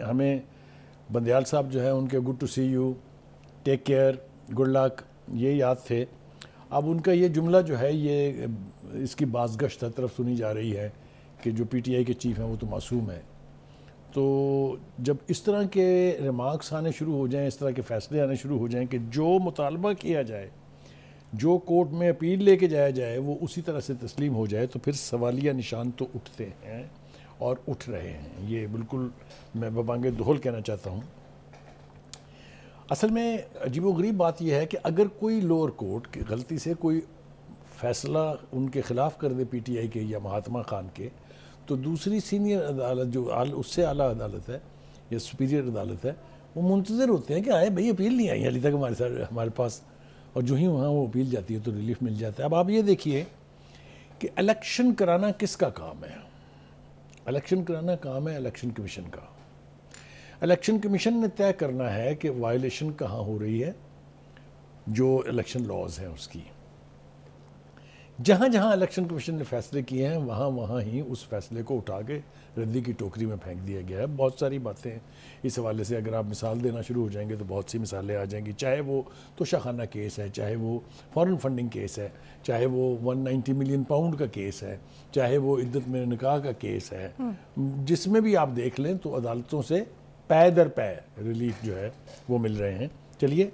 ہمیں بندیال صاحب جو ہے ان کے good to see you, take care, good luck یہ یاد تھے. اب ان کا یہ جملہ جو ہے یہ اس کی بازگشت ہر طرف سنی جا رہی ہے کہ جو پی ٹی آئی کے چیف ہیں وہ تو معصوم ہیں. تو جب اس طرح کے ریمارکس آنے شروع ہو جائیں، اس طرح کے فیصلے آنے شروع ہو جائیں کہ جو مطالبہ کیا جائے، جو کورٹ میں اپیل لے کے جایا جائے وہ اسی طرح سے تسلیم ہو جائے، تو پھر سوالیہ نشان تو اٹھتے ہیں اور اٹھ رہے ہیں. یہ بالکل میں ببانگ دہل کہنا چاہتا ہوں. اصل میں عجیب و غریب بات یہ ہے کہ اگر کوئی لوور کورٹ کی غلطی سے کوئی فیصلہ ان کے خلاف کر دے پی ٹی آئی کے یا مہاتما خان کے، تو دوسری سینئر عدالت جو اس سے اعلیٰ عدالت ہے یا سپیریئر عدالت ہے، وہ منتظر ہوتے ہیں کہ آئے بھئی اپیل نہیں آئی ابھی تک ہمارے پاس، اور جو ہی وہاں وہ اپیل جاتی ہے تو ریلیف مل جاتا ہے. اب آپ یہ دیکھیے کہ الیکشن کرانا کس کا کام ہے؟ الیکشن کرانا کام ہے الیکشن کمیشن کا. الیکشن کمیشن نے طے کرنا ہے کہ وائلیشن کہاں ہو رہی ہے جو الیکشن لاز ہیں اس کی. جہاں جہاں الیکشن کمیشن نے فیصلے کیے ہیں وہاں وہاں ہی اس فیصلے کو اٹھا کے ردی کی ٹوکری میں پھینک دیا گیا ہے. بہت ساری باتیں ہیں اس حوالے سے، اگر آپ مثال دینا شروع ہو جائیں گے تو بہت سی مثالیں آ جائیں گی. چاہے وہ توشہ خانہ کیس ہے، چاہے وہ فارن فنڈنگ کیس ہے، چاہے وہ 190 ملین پاؤنڈ کا کیس ہے، چاہے وہ عدت میں نکاح کا کیس ہے. جس میں بھی آپ دیکھ لیں تو عدالتوں سے پے در پے ریلیف جو ہے وہ مل رہے ہیں. چلیے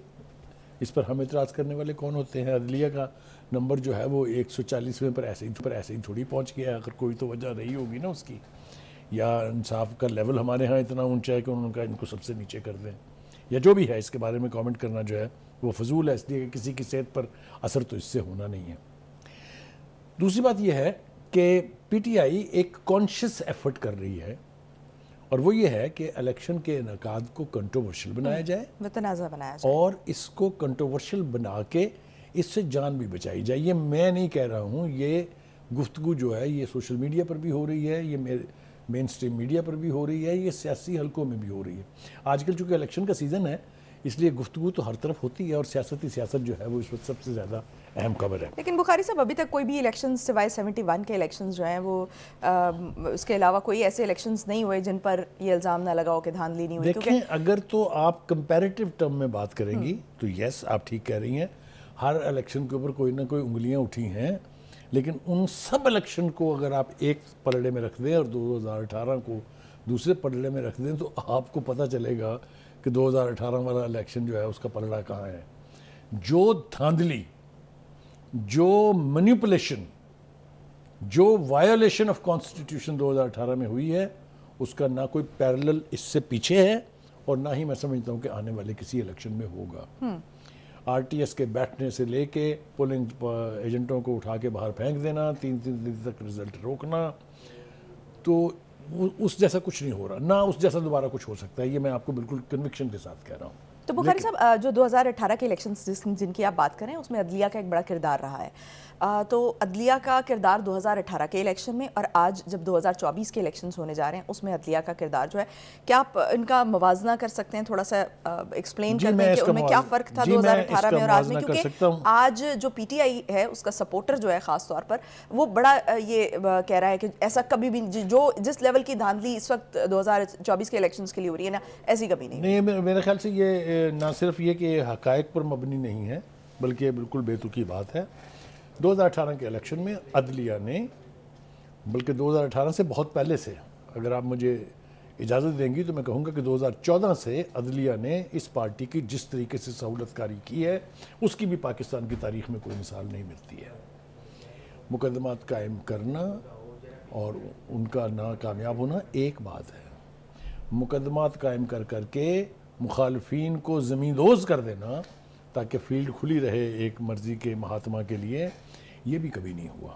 اس پر ہم اعتراض کرنے والے کون ہوتے ہیں؟ عدلیہ کا نمبر جو ہے وہ 140ویں پر ایسے ہی تھوڑی پہنچ گیا ہے. اگر کوئی تو وجہ رہی ہوگی نا اس کی، یا انصاف کا لیول ہمارے ہاں اتنا اونچا ہے کہ ان کو سب سے نیچے کر دیں، یا جو بھی ہے. اس کے بارے میں کامنٹ کرنا جو ہے وہ فضول ہے، اس لیے کہ کسی کی صحت پر اثر تو اس سے ہونا نہیں ہے. دوسری بات یہ ہے کہ پی ٹی آئی ایک کانشیس ایفرٹ کر رہی ہے، اور وہ یہ ہے کہ الیکشن کے انعقاد کو کنٹروورشل بنایا جائے، متنازع بنایا جائے، اور اس کو کنٹروورشل بنا کے اس سے جان بھی بچائی جائے. یہ میں نہیں کہہ رہا ہوں، یہ گفتگو جو ہے یہ سوشل میڈیا پر بھی ہو رہی ہے، یہ مین سٹریم میڈیا پر بھی ہو رہی ہے، یہ سیاسی حلقوں میں بھی ہو رہی ہے. آج کل چونکہ الیکشن کا سیزن ہے اس لیے گفتگو تو ہر طرف ہوتی ہے، اور سیاست جو ہے وہ اس وقت سب سے زیادہ اہم خبر ہے. لیکن بخاری صاحب ابھی تک کوئی بھی الیکشنز سوائے 71 کے الیکشنز جو ہیں وہ اس کے علاوہ کوئی ایسے الیکشنز نہیں ہوئے جن پر یہ الزام نہ لگا ہو کہ دھاندلی نہیں ہوئی. دیکھیں اگر تو آپ کمپیریٹیو ٹرم میں بات کریں گی تو یس آپ ٹھیک کہہ رہی ہیں، ہر الیکشن کے اوپر کوئی نہ کوئی انگلیاں اٹھی ہیں، لیکن ان سب الیکشن کو اگر آپ ایک پلڑے میں رکھ دیں اور 2018 کو دوسرے پلڑے میں رکھ دیں تو آپ کو پتہ چلے گا کہ 2018 والا الیکشن جو ہے اس کا پلڑا کہاں ہے. جو دھاندلی، جو مینیپولیشن، جو وائلیشن آف کانسٹیٹیوشن 2018 میں ہوئی ہے اس کا نہ کوئی پیرلل اس سے پیچھے ہے، اور نہ ہی میں سمجھتا ہوں کہ آنے والے کسی الیکشن میں ہوگا. آر ٹی ایس کے بیٹھنے سے لے کے پولنگ ایجنٹوں کو اٹھا کے باہر پھینک دینا، 3 دن تک رزلٹ روکنا، تو اس جیسا کچھ نہیں ہو رہا، نہ اس جیسا دوبارہ کچھ ہو سکتا ہے. یہ میں آپ کو بالکل کنوکشن کے ساتھ کہہ رہا ہوں. تو بخاری صاحب جو 2018 کے الیکشنز جن کی آپ بات کریں اس میں عدلیہ کا ایک بڑا کردار رہا ہے، تو عدلیہ کا کردار 2018 کے الیکشن میں اور آج جب 2024 کے الیکشنز ہونے جا رہے ہیں اس میں عدلیہ کا کردار جو ہے، کیا آپ ان کا موازنہ کر سکتے ہیں؟ تھوڑا سا ایکسپلین کر دیں کہ ان میں کیا فرق تھا 2018 میں اور آج میں، کیونکہ آج جو پی ٹی آئی ہے اس کا سپورٹر جو ہے خاص طور پر وہ بڑا یہ کہہ رہا ہے کہ ایسا کبھی بھی جو جس لیول کی دھاندلی اس وقت 2024 کے الیکشنز کے لیے ہو رہی ہے نا، ایسی کبھی نہیں. میرے خیال سے یہ نہ صرف یہ کہ حقائق پر مبنی نہیں ہے بلکہ یہ بالکل بے تکی بات ہے. 2018 کے الیکشن میں عدلیہ نے، بلکہ 2018 سے بہت پہلے سے، اگر آپ مجھے اجازت دیں گی تو میں کہوں گا کہ 2014 سے عدلیہ نے اس پارٹی کی جس طریقے سے سہولت کاری کی ہے اس کی بھی پاکستان کی تاریخ میں کوئی مثال نہیں ملتی ہے. مقدمات قائم کرنا اور ان کا ناکامیاب ہونا ایک بات ہے، مقدمات قائم کر کے مخالفین کو زمیندوز کر دینا تاکہ فیلڈ کھلی رہے ایک مرضی کے مہاتما کے لیے، یہ بھی کبھی نہیں ہوا.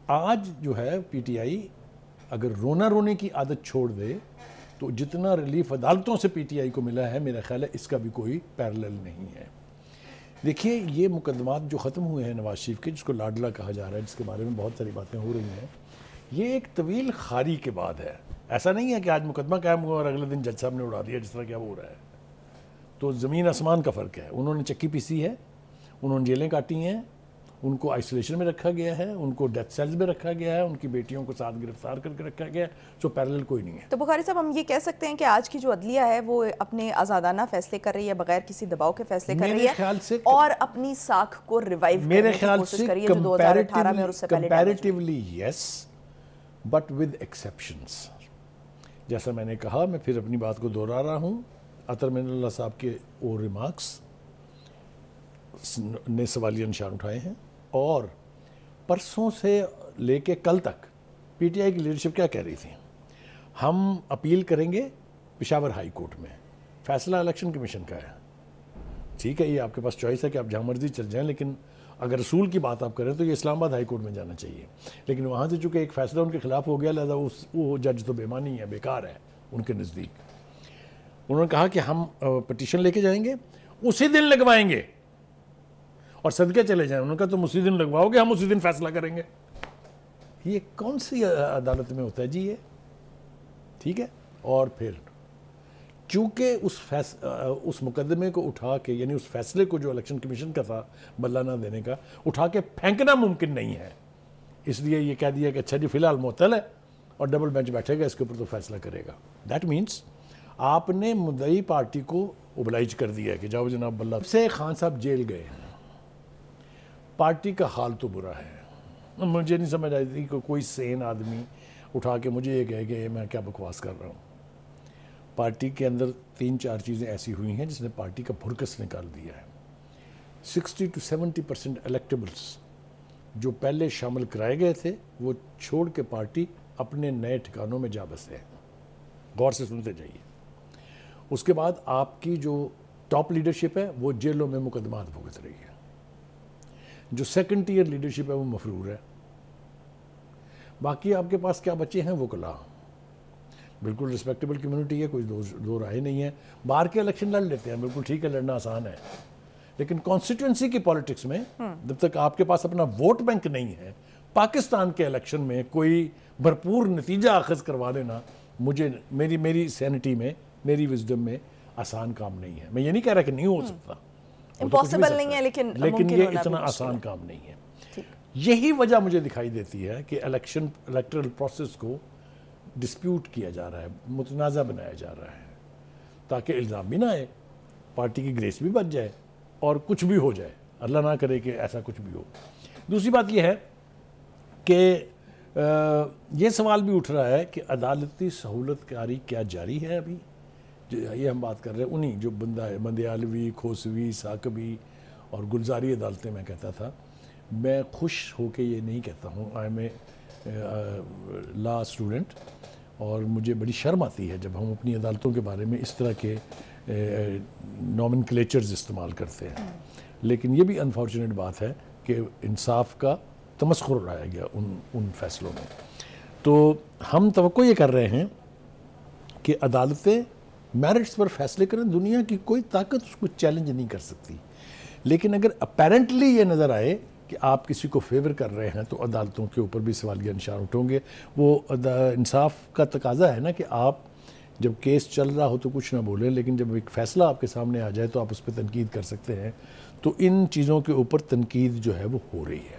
آج جو ہے پی ٹی آئی اگر رونا رونے کی عادت چھوڑ دے تو جتنا ریلیف عدالتوں سے پی ٹی آئی کو ملا ہے میرا خیال ہے اس کا بھی کوئی پیرلل نہیں ہے. دیکھیے یہ مقدمات جو ختم ہوئے ہیں نواز شریف کے، جس کو لاڈلا کہا جا رہا ہے، جس کے بارے میں بہت ساری باتیں ہو رہی ہیں، یہ ایک طویل خاری کے بعد ہے. ایسا نہیں ہے کہ آج مقدمہ قائم ہوا اور اگلے دن جج صاحب نے اڑا دیا جس طرح کیا ہو رہا ہے. تو زمین آسمان کا فرق ہے. انہوں نے چکی پیسی ہے، انہوں نے جیلیں کاٹی ہیں، ان کو آئسولیشن میں رکھا گیا ہے, ان کو ڈیتھ سیلز میں رکھا گیا ہے, ان کی بیٹیوں کو ساتھ گرفتار کر کے رکھا گیا ہے, جو پیرلل کوئی نہیں ہے. تو بخاری صاحب ہم یہ کہہ سکتے ہیں کہ آج کی جو عدلیہ ہے وہ اپنے آزادانہ فیصلے کر رہی ہے, بغیر کسی دباؤ کے فیصلے کر رہی ہے اور اپنی ساکھ کو ریوائیو کرنے کی کوشش کر رہی ہے جو 2018 میں اور اس سے پہلے comparatively yes but with exceptions. جیسا میں نے کہا, میں پھر اپنی بات کو دوہرا رہا ہوں, عطر من اللہ صاحب کے وہ ریمارکس نے سوالیہ نشان اٹھائے ہیں, اور پرسوں سے لے کے کل تک پی ٹی آئی کی لیڈرشپ کیا کہہ رہی تھی, ہم اپیل کریں گے پشاور ہائی کورٹ میں, فیصلہ الیکشن کمیشن کا ہے. ٹھیک ہے, یہ آپ کے پاس چوائس ہے کہ آپ جہاں مرضی چل جائیں, لیکن اگر رسول کی بات آپ کریں تو یہ اسلام آباد ہائی کورٹ میں جانا چاہیے. لیکن وہاں سے چونکہ ایک فیصلہ ان کے خلاف ہو گیا, لہذا وہ جج تو بے معنی ہے, بیکار ہے ان کے نزدیک. انہوں نے کہا کہ ہم پٹیشن لے کے جائیں گے, اسی دن لگوائیں گے اور صدقے چلے جائیں. انہوں نے کہا تم اسی دن لگواؤ گے, ہم اسی دن فیصلہ کریں گے. یہ کون سی عدالت میں ہوتا ہے جی یہ؟ ٹھیک ہے. اور پھر چونکہ اس مقدمے کو اٹھا کے, یعنی اس فیصلے کو جو الیکشن کمیشن کا تھا بدلہ نہ دینے کا, اٹھا کے پھینکنا ممکن نہیں ہے, اس لیے یہ کہہ دیا کہ اچھا جی فی الحال معطل ہے اور ڈبل بینچ بیٹھے گا, اس کے اوپر تو فیصلہ کرے گا. دیٹ مینس آپ نے مدعی پارٹی کو اوبلائج کر دیا کہ جاؤ جناب بلّہ سے. خان صاحب جیل گئے, پارٹی کا حال تو برا ہے. مجھے نہیں سمجھ آئی تھی کہ کوئی سین آدمی اٹھا کے مجھے یہ کہے کہ میں کیا بکواس کر رہا ہوں. پارٹی کے اندر 3-4 چیزیں ایسی ہوئی ہیں جس نے پارٹی کا بھرکس نکال دیا ہے. 60 to 70% الیکٹیبلس جو پہلے شامل کرائے گئے تھے وہ چھوڑ کے پارٹی اپنے نئے ٹھکانوں میں جا بسے ہیں. غور سے سنتے جائیے. اس کے بعد آپ کی جو ٹاپ لیڈرشپ ہے وہ جیلوں میں مقدمات بھگت رہی ہے. جو سیکنڈ ٹیئر لیڈرشپ ہے وہ مفرور ہے. باقی آپ کے پاس کیا بچے ہیں, وہ کلا بالکل ریسپیکٹیبل کمیونٹی ہے, کوئی دو رائے نہیں ہے. باہر کے الیکشن لڑ لیتے ہیں, بالکل ٹھیک ہے, لڑنا آسان ہے. لیکن کانسٹیٹوئنسی کی پالیٹکس میں جب تک آپ کے پاس اپنا ووٹ بینک نہیں ہے, پاکستان کے الیکشن میں کوئی بھرپور نتیجہ اخذ کروا لینا مجھے میری سینٹی میں, میری وزڈم میں آسان کام نہیں ہے. میں یہ نہیں کہہ رہا کہ نہیں ہو سکتا, امپاسبل نہیں ہے, لیکن یہ اتنا آسان کام نہیں ہے. یہی وجہ مجھے دکھائی دیتی ہے کہ الیکٹرل پروسیس کو ڈسپیوٹ کیا جا رہا ہے, متنازع بنایا جا رہا ہے, تاکہ الزام بھی نہ آئے, پارٹی کی گریس بھی بچ جائے اور کچھ بھی ہو جائے. اللہ نہ کرے کہ ایسا کچھ بھی ہو. دوسری بات یہ ہے کہ یہ سوال بھی اٹھ رہا ہے کہ عدالتی سہولت کاری کیا جاری ہے ابھی. یہ ہم بات کر رہے ہیں انہی جو بندیالوی, کھوسوی, ثاقبی اور گلزاری عدالتیں میں کہتا تھا. میں خوش ہو کے یہ نہیں کہتا ہوں, I am a law student, اور مجھے بڑی شرم آتی ہے جب ہم اپنی عدالتوں کے بارے میں اس طرح کے نومنکلیچرز استعمال کرتے ہیں. لیکن یہ بھی انفارچونیٹ بات ہے کہ انصاف کا تمسخر اڑایا گیا ان فیصلوں میں. تو ہم توقع یہ کر رہے ہیں کہ عدالتیں میرٹس پر فیصلے کریں. دنیا کی کوئی طاقت اس کو چیلنج نہیں کر سکتی. لیکن اگر اپیرنٹلی یہ نظر آئے کہ آپ کسی کو فیور کر رہے ہیں تو عدالتوں کے اوپر بھی سوالیہ نشان اٹھوں گے. وہ انصاف کا تقاضا ہے نا کہ آپ جب کیس چل رہا ہو تو کچھ نہ بولیں, لیکن جب ایک فیصلہ آپ کے سامنے آ جائے تو آپ اس پہ تنقید کر سکتے ہیں. تو ان چیزوں کے اوپر تنقید جو ہے وہ ہو رہی ہے.